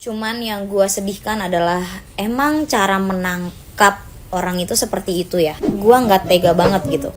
Cuman yang gua sedihkan adalah emang cara menangkap orang itu seperti itu ya. Gua nggak tega banget gitu.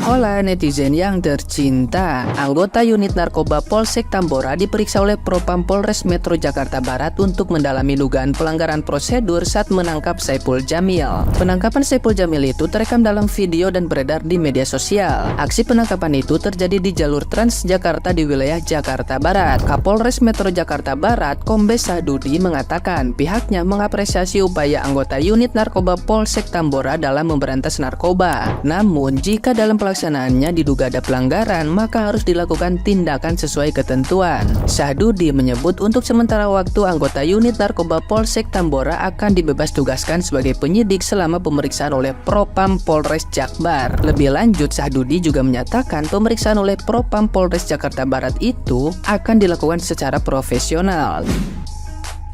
Hola netizen yang tercinta, anggota unit narkoba Polsek Tambora diperiksa oleh Propam Polres Metro Jakarta Barat untuk mendalami dugaan pelanggaran prosedur saat menangkap Saiful Jamil. Penangkapan Saiful Jamil itu terekam dalam video dan beredar di media sosial. Aksi penangkapan itu terjadi di jalur Transjakarta di wilayah Jakarta Barat. Kapolres Metro Jakarta Barat, Kombes Sahdudi mengatakan pihaknya mengapresiasi upaya anggota unit narkoba Polsek Tambora dalam memberantas narkoba. Namun, jika dalam pelaksanaannya diduga ada pelanggaran, maka harus dilakukan tindakan sesuai ketentuan. Sahdudi menyebut untuk sementara waktu anggota unit narkoba Polsek Tambora akan dibebas tugaskan sebagai penyidik selama pemeriksaan oleh Propam Polres Jakbar. Lebih lanjut, Sahdudi juga menyatakan pemeriksaan oleh Propam Polres Jakarta Barat itu akan dilakukan secara profesional.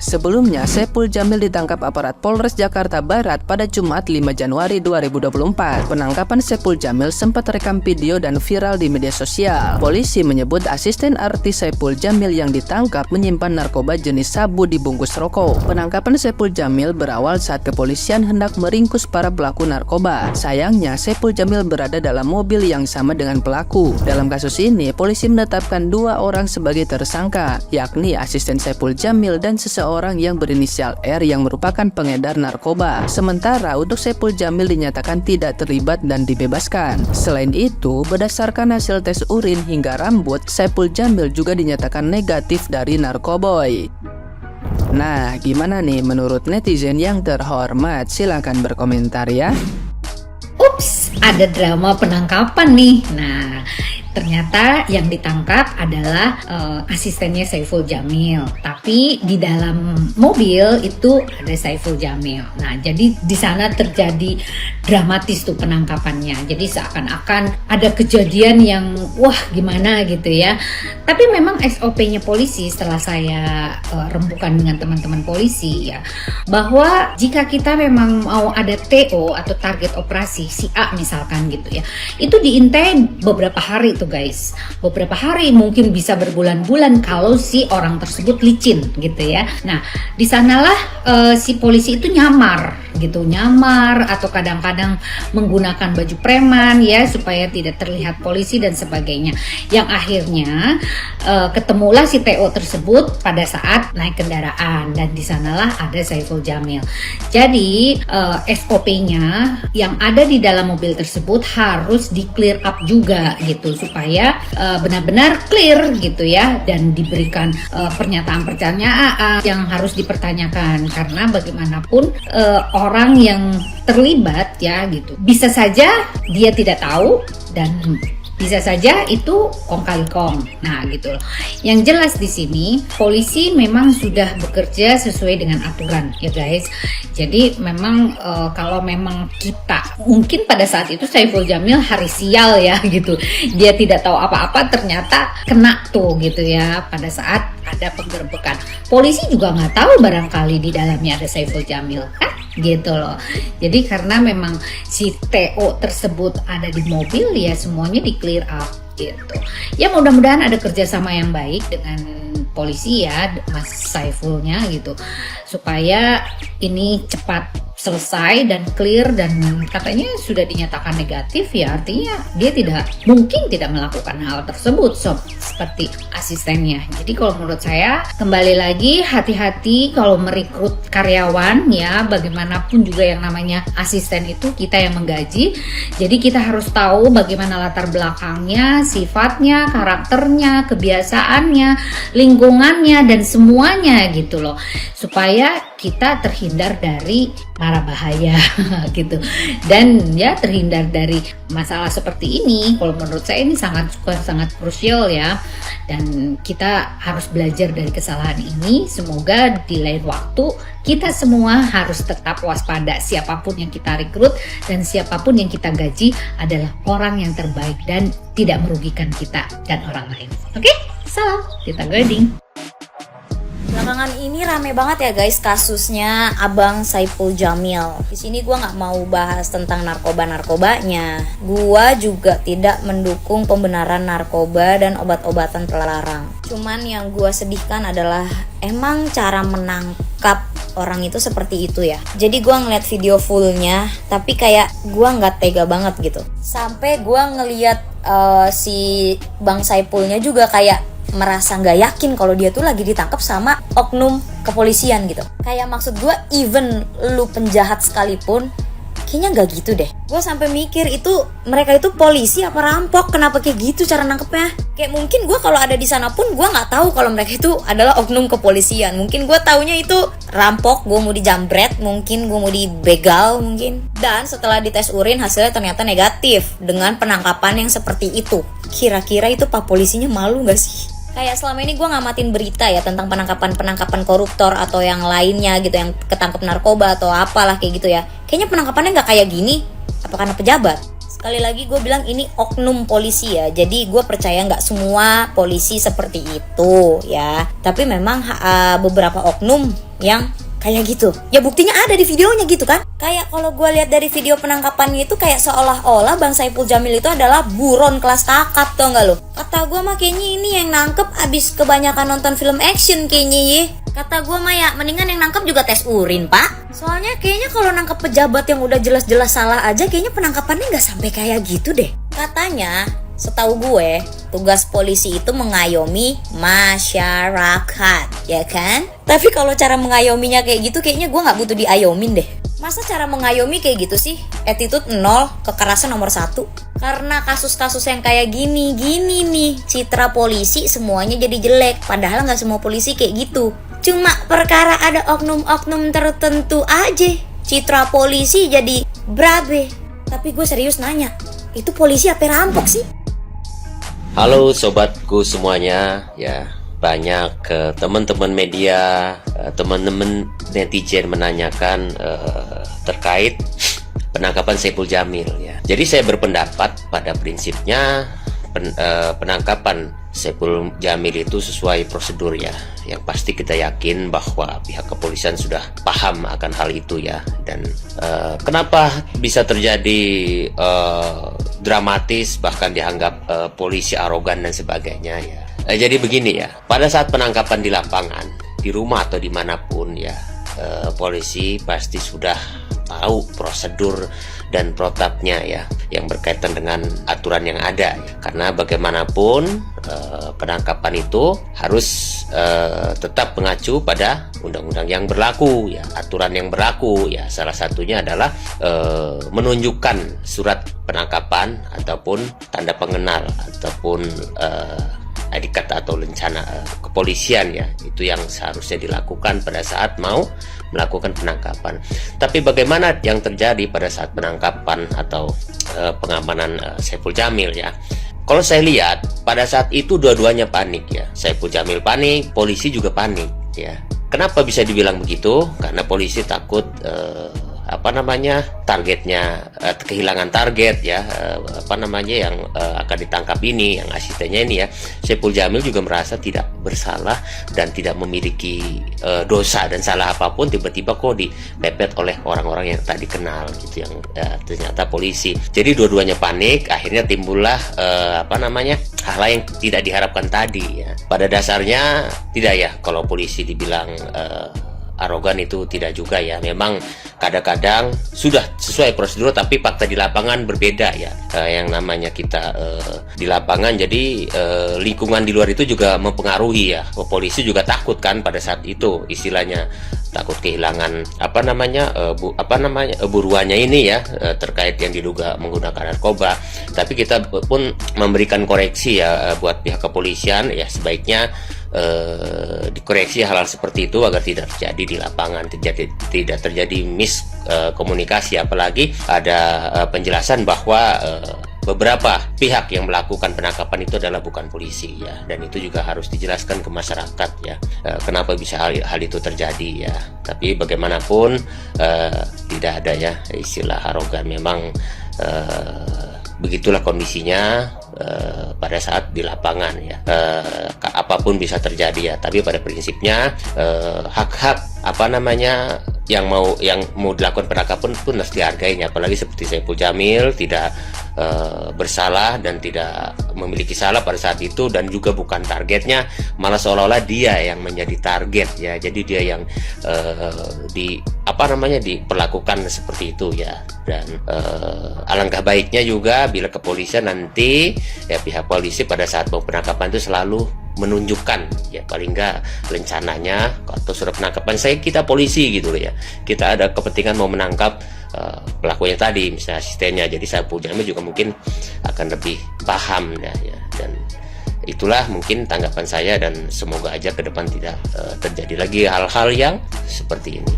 Sebelumnya, Saiful Jamil ditangkap aparat Polres Jakarta Barat pada Jumat 5 Januari 2024. Penangkapan Saiful Jamil sempat terekam video dan viral di media sosial. Polisi menyebut asisten artis Saiful Jamil yang ditangkap menyimpan narkoba jenis sabu di bungkus rokok. Penangkapan Saiful Jamil berawal saat kepolisian hendak meringkus para pelaku narkoba. Sayangnya, Saiful Jamil berada dalam mobil yang sama dengan pelaku. Dalam kasus ini, polisi menetapkan 2 orang sebagai tersangka, yakni asisten Saiful Jamil dan seseorang yang berinisial R yang merupakan pengedar narkoba. Sementara untuk Saiful Jamil dinyatakan tidak terlibat dan dibebaskan. Selain itu, berdasarkan hasil tes urin hingga rambut, Saiful Jamil juga dinyatakan negatif dari narkoboy. Nah, gimana nih menurut netizen yang terhormat? Silahkan berkomentar ya. Ups, ada drama penangkapan nih. Nah, ternyata yang ditangkap adalah asistennya Saiful Jamil. Tapi di dalam mobil itu ada Saiful Jamil. Nah, jadi di sana terjadi dramatis tuh penangkapannya. Jadi seakan-akan ada kejadian yang wah gimana gitu ya. Tapi memang SOP-nya polisi setelah saya rembukan dengan teman-teman polisi ya, bahwa jika kita memang mau ada TO atau target operasi si A misalkan gitu ya, itu diintai beberapa hari tuh guys, beberapa hari, mungkin bisa berbulan-bulan kalau si orang tersebut licin gitu ya. Nah, di sanalah si polisi itu nyamar atau kadang-kadang menggunakan baju preman ya supaya tidak terlihat polisi dan sebagainya. Yang akhirnya ketemulah si TO tersebut pada saat naik kendaraan dan di sanalah ada Saiful Jamil. Jadi SOP-nya yang ada di dalam mobil tersebut harus di clear up juga gitu supaya benar-benar clear gitu ya, dan diberikan pernyataan-pernyataan yang harus dipertanyakan, karena bagaimanapun orang yang terlibat ya gitu, bisa saja dia tidak tahu dan bisa saja itu kong kali kong. Nah gitu loh. Yang jelas di sini polisi memang sudah bekerja sesuai dengan aturan ya guys. Jadi memang kalau memang kita mungkin pada saat itu Saiful Jamil hari sial ya gitu, dia tidak tahu apa-apa ternyata kena tuh gitu ya pada saat ada penggerbekan. Polisi juga nggak tahu barangkali di dalamnya ada Saiful Jamil kan gitu loh. Jadi karena memang si TO tersebut ada di mobil ya semuanya di clear up gitu. Ya mudah-mudahan ada kerjasama yang baik dengan polisi ya Mas Saifulnya gitu, supaya ini cepat selesai dan clear, dan katanya sudah dinyatakan negatif ya, artinya dia mungkin tidak melakukan hal tersebut seperti asistennya. Jadi kalau menurut saya kembali lagi hati-hati kalau merekrut karyawan ya, bagaimanapun juga yang namanya asisten itu kita yang menggaji. Jadi kita harus tahu bagaimana latar belakangnya, sifatnya, karakternya, kebiasaannya, lingkungannya dan semuanya gitu loh, supaya kita terhindar dari mara bahaya gitu, dan ya terhindar dari masalah seperti ini. Kalau menurut saya ini sangat krusial ya, dan kita harus belajar dari kesalahan ini. Semoga di lain waktu kita semua harus tetap waspada, siapapun yang kita rekrut dan siapapun yang kita gaji adalah orang yang terbaik dan tidak merugikan kita dan orang lain. Oke, salam Tita Gading. Belakangan ini rame banget ya guys kasusnya Abang Saipul Jamil. Di sini gue nggak mau bahas tentang narkoba-narkobanya. Gue juga tidak mendukung pembenaran narkoba dan obat-obatan terlarang. Cuman yang gue sedihkan adalah emang cara menangkap orang itu seperti itu ya. Jadi gue ngeliat video fullnya, tapi kayak gue nggak tega banget gitu. Sampai gue ngeliat si Bang Saipulnya juga kayak merasa nggak yakin kalau dia tuh lagi ditangkap sama oknum kepolisian gitu. Kayak maksud gue, even lu penjahat sekalipun, kayaknya nggak gitu deh. Gue sampai mikir itu mereka itu polisi apa rampok? Kenapa kayak gitu cara nangkepnya? Kayak mungkin gue kalau ada di sana pun gue nggak tahu kalau mereka itu adalah oknum kepolisian. Mungkin gue taunya itu rampok, gue mau dijambret, mungkin gue mau dibegal mungkin. Dan setelah dites urin hasilnya ternyata negatif dengan penangkapan yang seperti itu. Kira-kira itu pak polisinya malu nggak sih? Kayak selama ini gue ngamatin berita ya tentang penangkapan koruptor atau yang lainnya gitu, yang ketangkep narkoba atau apalah kayak gitu ya. Kayaknya penangkapannya nggak kayak gini. Apa karena pejabat? Sekali lagi gue bilang ini oknum polisi ya. Jadi gue percaya nggak semua polisi seperti itu ya. Tapi memang beberapa oknum yang kayak gitu. Ya buktinya ada di videonya gitu kan. Kayak kalau gue lihat dari video penangkapannya itu kayak seolah-olah Bang Saipul Jamil itu adalah buron kelas kakap, tau gak lo? Kata gue mah kayaknya ini yang nangkep abis kebanyakan nonton film action kayaknya ya. Kata gue mah ya mendingan yang nangkep juga tes urin pak. Soalnya kayaknya kalau nangkep pejabat yang udah jelas-jelas salah aja, kayaknya penangkapannya gak sampai kayak gitu deh. Katanya setahu gue, tugas polisi itu mengayomi masyarakat, ya kan? Tapi kalau cara mengayominya kayak gitu, kayaknya gue gak butuh diayomin deh. Masa cara mengayomi kayak gitu sih? Attitude 0, kekerasan nomor 1. Karena kasus-kasus yang kayak gini nih, citra polisi semuanya jadi jelek. Padahal gak semua polisi kayak gitu. Cuma perkara ada oknum-oknum tertentu aja, citra polisi jadi berabe. Tapi gue serius nanya, itu polisi apa rampok sih? Halo sobatku semuanya, ya banyak teman-teman media, teman-teman netizen menanyakan terkait penangkapan Saipul Jamil ya. Jadi saya berpendapat pada prinsipnya penangkapan Saipul Jamil itu sesuai prosedur ya. Yang pasti kita yakin bahwa pihak kepolisian sudah paham akan hal itu ya. Dan kenapa bisa terjadi dramatis, bahkan dianggap polisi arogan dan sebagainya ya. Jadi begini ya, pada saat penangkapan di lapangan, di rumah atau dimanapun ya, polisi pasti sudah tahu prosedur dan protapnya ya, yang berkaitan dengan aturan yang ada ya. Karena bagaimanapun penangkapan itu harus tetap mengacu pada undang-undang yang berlaku ya, aturan yang berlaku ya. Salah satunya adalah menunjukkan surat penangkapan ataupun tanda pengenal ataupun ID card atau lencana kepolisian ya. Itu yang seharusnya dilakukan pada saat mau melakukan penangkapan. Tapi bagaimana yang terjadi pada saat penangkapan atau pengamanan Saipul Jamil ya? Kalau saya lihat pada saat itu dua-duanya panik ya. Saipul Jamil panik, polisi juga panik ya. Kenapa bisa dibilang begitu? Karena polisi takut targetnya kehilangan target ya, yang akan ditangkap ini, yang asistennya ini ya. Saipul Jamil juga merasa tidak bersalah dan tidak memiliki dosa dan salah apapun, tiba-tiba kok dipepet oleh orang-orang yang tak dikenal gitu, yang ternyata polisi. Jadi dua-duanya panik, akhirnya timbullah hal yang tidak diharapkan tadi ya. Pada dasarnya tidak ya kalau polisi dibilang arogan itu tidak juga ya. Memang kadang-kadang sudah sesuai prosedur tapi fakta di lapangan berbeda ya. Yang namanya kita di lapangan, jadi lingkungan di luar itu juga mempengaruhi ya. Polisi juga takut kan pada saat itu, istilahnya takut kehilangan buruannya ini ya, terkait yang diduga menggunakan narkoba. Tapi kita pun memberikan koreksi ya buat pihak kepolisian ya, sebaiknya dikoreksi hal-hal seperti itu agar tidak terjadi di lapangan, tidak terjadi miskomunikasi, apalagi ada penjelasan bahwa beberapa pihak yang melakukan penangkapan itu adalah bukan polisi ya, dan itu juga harus dijelaskan ke masyarakat ya, kenapa bisa hal itu terjadi ya. Tapi bagaimanapun tidak ada ya istilah arogan, memang begitulah kondisinya. pada saat di lapangan ya. Apapun bisa terjadi ya, tapi pada prinsipnya hak-hak yang mau dilakukan penangkapan pun harus dihargainya, apalagi seperti Saiful Jamil tidak bersalah dan tidak memiliki salah pada saat itu, dan juga bukan targetnya, malah seolah-olah dia yang menjadi target ya. Jadi dia yang diperlakukan seperti itu ya. Dan alangkah baiknya juga bila kepolisian nanti ya, pihak polisi pada saat mau penangkapan itu selalu menunjukkan ya, paling nggak rencananya atau surat penangkapan kita polisi gitu loh ya, kita ada kepentingan mau menangkap pelakunya tadi, misalnya asistennya. Jadi Saiful Jamil juga mungkin akan lebih paham ya. Dan itulah mungkin tanggapan saya, dan semoga aja ke depan tidak terjadi lagi hal-hal yang seperti ini.